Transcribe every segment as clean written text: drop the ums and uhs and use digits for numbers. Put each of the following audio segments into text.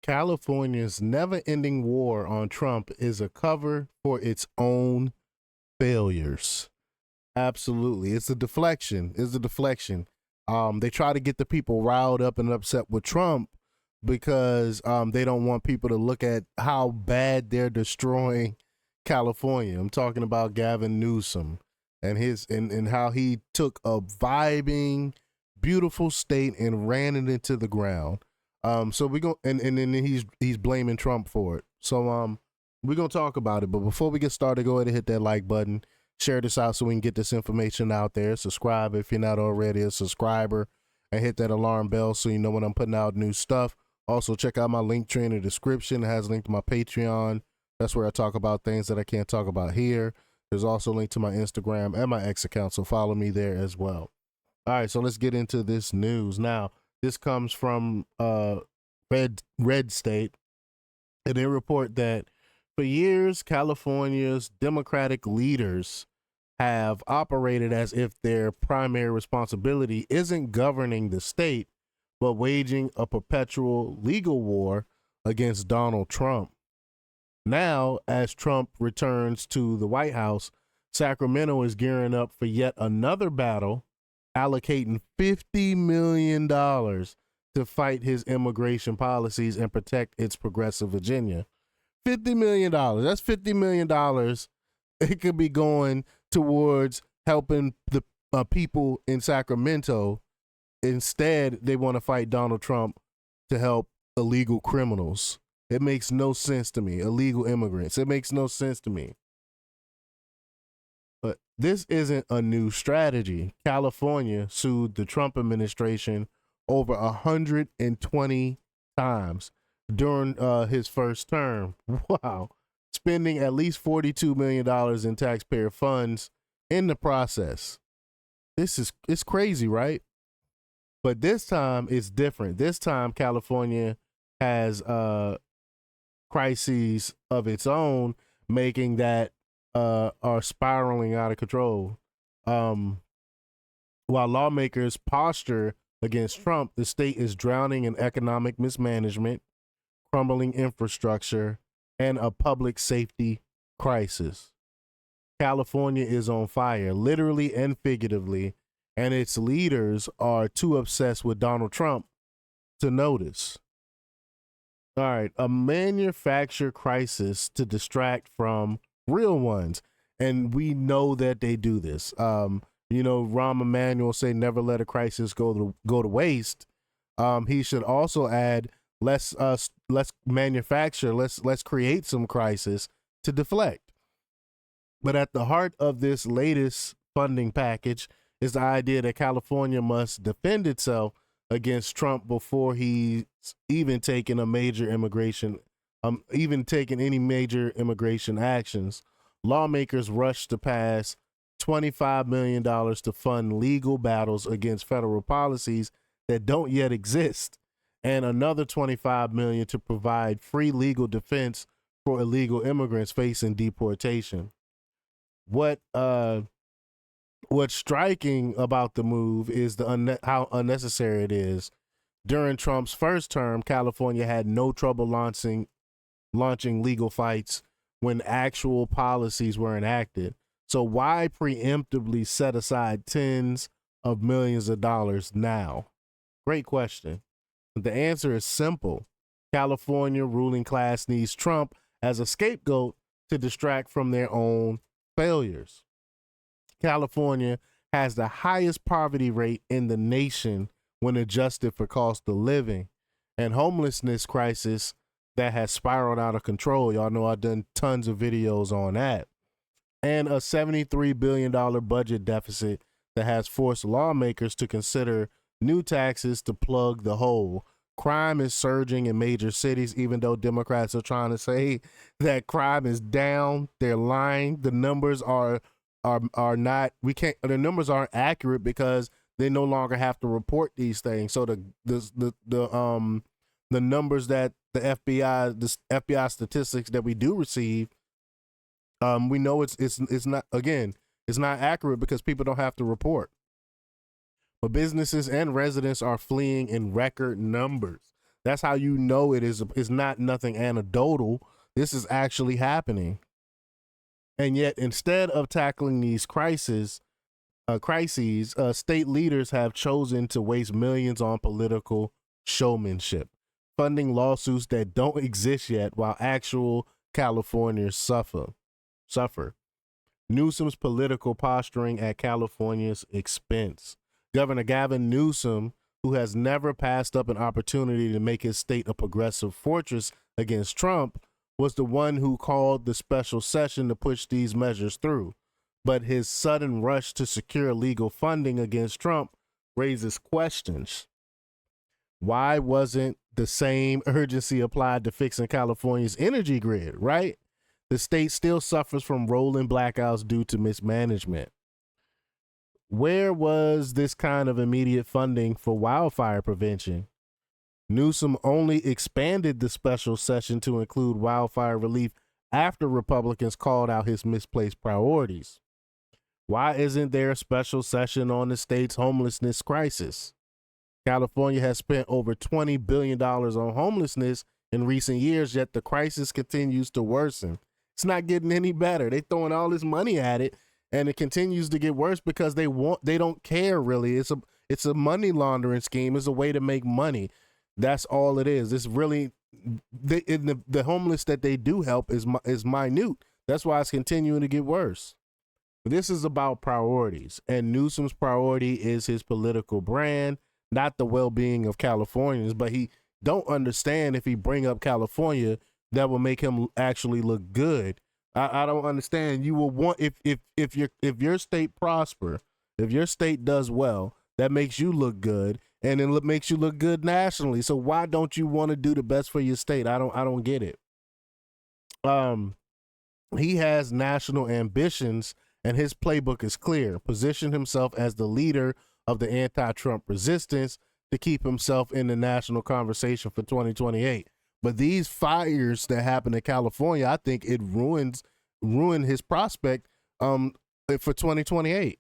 California's never-ending war on Trump is a cover for its own failures. Absolutely. It's a deflection. It's a deflection. They try to get the people riled up and upset with Trump because they don't want people to look at how bad they're destroying California. I'm talking about Gavin Newsom and his and how he took a vibing, beautiful state and ran it into the ground. So we go and then he's blaming Trump for it. So we're gonna talk about it. But before we get started, go ahead and hit that like button. Share this out so we can get this information out there. Subscribe if you're not already a subscriber, and hit that alarm bell so you know when I'm putting out new stuff. Also, check out my link tree in the description. It has a link to my Patreon. That's where I talk about things that I can't talk about here. There's also a link to my Instagram and my X account, so follow me there as well. All right, so let's get into this news. Now, this comes from Red State, and they report that for years, California's Democratic leaders have operated as if their primary responsibility isn't governing the state, but waging a perpetual legal war against Donald Trump. Now, as Trump returns to the White House, Sacramento is gearing up for yet another battle, allocating $50 million to fight his immigration policies and protect its progressive Virginia. $50 million. That's $50 million. It could be going towards helping the people in Sacramento. Instead, they want to fight Donald Trump to help illegal criminals. It makes no sense to me. Illegal immigrants. It makes no sense to me. But this isn't a new strategy. California sued the Trump administration over 120 times during his first term. Wow. Spending at least $42 million in taxpayer funds in the process. It's crazy, right? But this time it's different. This time California has crises of its own, making that are spiraling out of control. While lawmakers posture against Trump, the state is drowning in economic mismanagement, crumbling infrastructure, and a public safety crisis. California is on fire, literally and figuratively, and its leaders are too obsessed with Donald Trump to notice. All right, a manufactured crisis to distract from real ones, and we know that they do this. Rahm Emanuel say never let a crisis go to waste. He should also add let's manufacture, let's create some crisis to deflect. But at the heart of this latest funding package is the idea that California must defend itself against Trump before he's even taken any major immigration actions. Lawmakers rushed to pass $25 million to fund legal battles against federal policies that don't yet exist, and another $25 million to provide free legal defense for illegal immigrants facing deportation. What's striking about the move is how unnecessary it is. During Trump's first term, California had no trouble launching legal fights when actual policies were enacted. So why preemptively set aside tens of millions of dollars now? Great question. The answer is simple. California ruling class needs Trump as a scapegoat to distract from their own failures. California has the highest poverty rate in the nation when adjusted for cost of living, and homelessness crisis that has spiraled out of control. Y'all know I've done tons of videos on that. And a $73 billion budget deficit that has forced lawmakers to consider new taxes to plug the hole. Crime is surging in major cities, even though Democrats are trying to say that crime is down. They're lying. The numbers are not. The numbers aren't accurate because they no longer have to report these things. So the numbers that the FBI statistics that we do receive, we know it's not, again, it's not accurate because people don't have to report. But businesses and residents are fleeing in record numbers. That's how you know it is. It's not nothing anecdotal. This is actually happening. And yet, instead of tackling these crises, state leaders have chosen to waste millions on political showmanship, funding lawsuits that don't exist yet while actual Californians suffer. Newsom's political posturing at California's expense. Governor Gavin Newsom, who has never passed up an opportunity to make his state a progressive fortress against Trump, was the one who called the special session to push these measures through. But his sudden rush to secure legal funding against Trump raises questions. Why wasn't the same urgency applied to fixing California's energy grid, right? The state still suffers from rolling blackouts due to mismanagement. Where was this kind of immediate funding for wildfire prevention? Newsom only expanded the special session to include wildfire relief after Republicans called out his misplaced priorities. Why isn't there a special session on the state's homelessness crisis? California has spent over $20 billion on homelessness in recent years, yet the crisis continues to worsen. It's not getting any better. They're throwing all this money at it, and it continues to get worse because they don't care really. It's a money laundering scheme. It's a way to make money. That's all it is. It's really the homeless that they do help is minute. That's why it's continuing to get worse. This is about priorities, and Newsom's priority is his political brand, not the well-being of Californians. But he don't understand if he bring up California, that will make him actually look good. I don't understand. You will want if your state prosper, if your state does well, that makes you look good, and it makes you look good nationally. So why don't you want to do the best for your state? I don't get it. He has national ambitions, and his playbook is clear. Position himself as the leader of the anti-Trump resistance to keep himself in the national conversation for 2028. But these fires that happen in California, I think it ruin his prospect for 2028.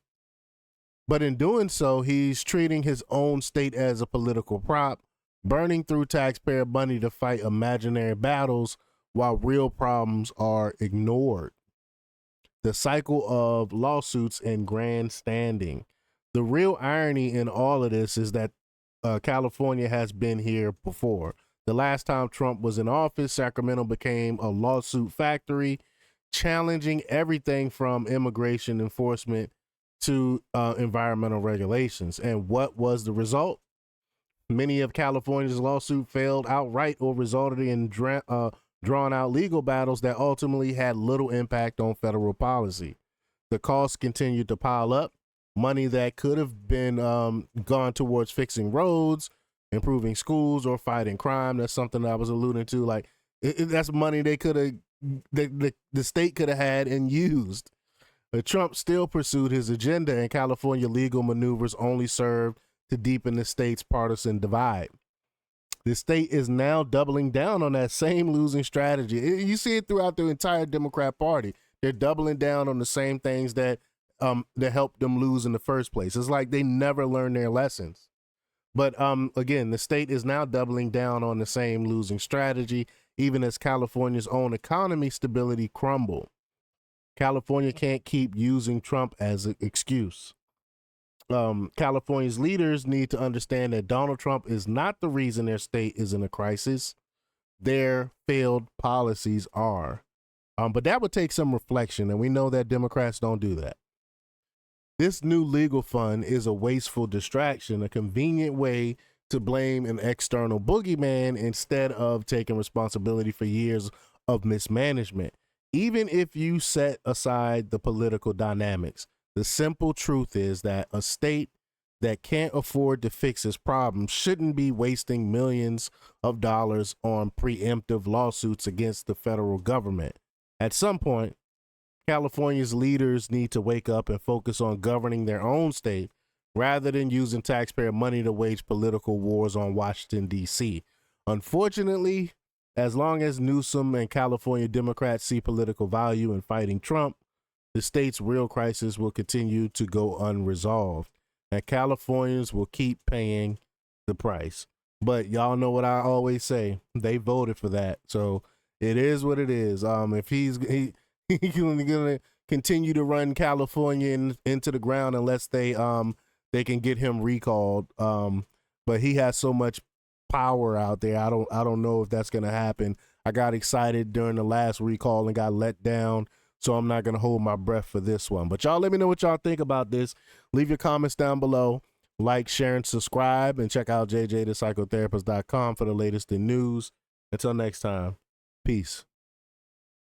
But in doing so, he's treating his own state as a political prop, burning through taxpayer money to fight imaginary battles while real problems are ignored. The cycle of lawsuits and grandstanding. The real irony in all of this is that California has been here before. The last time Trump was in office, Sacramento became a lawsuit factory, challenging everything from immigration enforcement to environmental regulations. And what was the result? Many of California's lawsuits failed outright or resulted in drawn-out legal battles that ultimately had little impact on federal policy. The costs continued to pile up. Money that could have been gone towards fixing roads, improving schools, or fighting crime. That's something I was alluding to. Like that's money they could have, the state could have had and used. But Trump still pursued his agenda, and California legal maneuvers only served to deepen the state's partisan divide. The state is now doubling down on that same losing strategy. You see it throughout the entire Democrat Party. They're doubling down on the same things that helped them lose in the first place. It's like they never learned their lessons. But again, the state is now doubling down on the same losing strategy, even as California's own economy stability crumbled. California can't keep using Trump as an excuse. California's leaders need to understand that Donald Trump is not the reason their state is in a crisis. Their failed policies are. But that would take some reflection, and we know that Democrats don't do that. This new legal fund is a wasteful distraction, a convenient way to blame an external boogeyman instead of taking responsibility for years of mismanagement. Even if you set aside the political dynamics, the simple truth is that a state that can't afford to fix its problems shouldn't be wasting millions of dollars on preemptive lawsuits against the federal government. At some point, California's leaders need to wake up and focus on governing their own state rather than using taxpayer money to wage political wars on Washington, D.C. Unfortunately, as long as Newsom and California Democrats see political value in fighting Trump, the state's real crisis will continue to go unresolved, and Californians will keep paying the price. But y'all know what I always say. They voted for that. So it is what it is. If he's gonna continue to run California into the ground unless they can get him recalled. But he has so much power out there. I don't know if that's gonna happen. I got excited during the last recall and got let down. So I'm not gonna hold my breath for this one. But y'all let me know what y'all think about this. Leave your comments down below. Like, share, and subscribe, and check out jjthepsychotherapist.com for the latest in news. Until next time, peace.